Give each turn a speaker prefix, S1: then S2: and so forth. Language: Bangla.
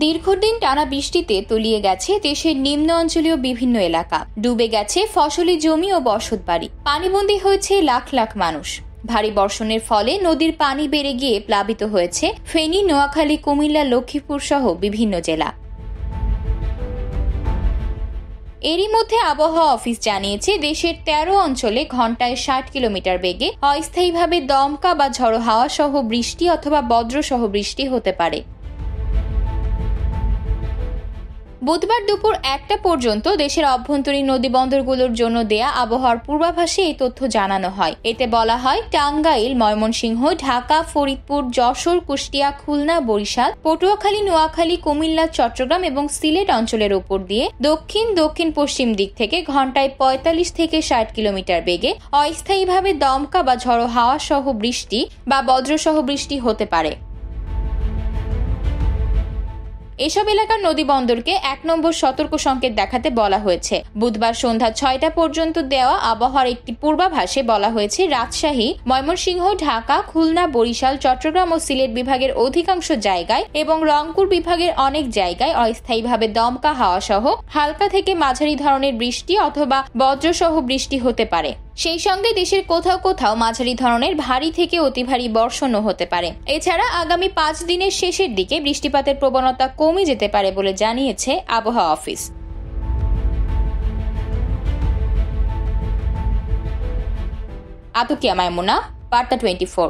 S1: দীর্ঘদিন টানা বৃষ্টিতে তলিয়ে গেছে দেশের নিম্ন অঞ্চলীয় বিভিন্ন এলাকা। ডুবে গেছে ফসলি জমি ও বসতবাড়ি। পানিবন্দী হয়েছে লাখ লাখ মানুষ। ভারী বর্ষণের ফলে নদীর পানি বেড়ে গিয়ে প্লাবিত হয়েছে ফেনী, নোয়াখালী, কুমিল্লা, লক্ষ্মীপুর সহ বিভিন্ন জেলা। এরই মধ্যে আবহাওয়া অফিস জানিয়েছে, দেশের ১৩ অঞ্চলে ঘন্টায় ৬০ কিলোমিটার বেগে অস্থায়ীভাবে দমকা বা ঝড়ো হাওয়া সহ বৃষ্টি অথবা বজ্রসহ বৃষ্টি হতে পারে। বুধবার দুপুর ১টা পর্যন্ত দেশের অভ্যন্তরীণ নদীবন্দরগুলোর জন্য দেয়া আবহাওয়ার পূর্বাভাসে এই তথ্য জানানো হয়। এতে বলা হয়, টাঙ্গাইল, ময়মনসিংহ, ঢাকা, ফরিদপুর, যশোর, কুষ্টিয়া, খুলনা, বরিশাল, পটুয়াখালী, নোয়াখালী, কুমিল্লা, চট্টগ্রাম এবং সিলেট অঞ্চলের উপর দিয়ে দক্ষিণ দক্ষিণ পশ্চিম দিক থেকে ঘন্টায় ৪৫ থেকে ৬০ কিলোমিটার বেগে অস্থায়ীভাবে দমকা বা ঝড়ো হাওয়া সহ বৃষ্টি বা বজ্রসহ বৃষ্টি হতে পারে। এসব এলাকার নদীবন্দরকে ১ নম্বর সতর্ক সংকেত দেখাতে বলা হয়েছে। বুধবার সন্ধ্যা ৬টা পর্যন্ত দেওয়া আবহাওয়ার একটি পূর্বাভাসে বলা হয়েছে, রাজশাহী, ময়মনসিংহ, ঢাকা, খুলনা, বরিশাল, চট্টগ্রাম ও সিলেট বিভাগের অধিকাংশ জায়গায় এবং রংপুর বিভাগের অনেক জায়গায় অস্থায়ীভাবে দমকা হাওয়া সহ হালকা থেকে মাঝারি ধরনের বৃষ্টি অথবা বজ্রসহ বৃষ্টি হতে পারে। সেই সঙ্গে দেশের কোথাও কোথাও মাঝারি ধরনের ভারী থেকে অতি ভারী বর্ষণও হতে পারে। এছাড়া আগামী ৫ দিনের শেষের দিকে বৃষ্টিপাতের প্রবণতা কমে যেতে পারে বলে জানিয়েছে আবহাওয়া অফিস। আতকিয়া মাইমুনা, বার্তা 24।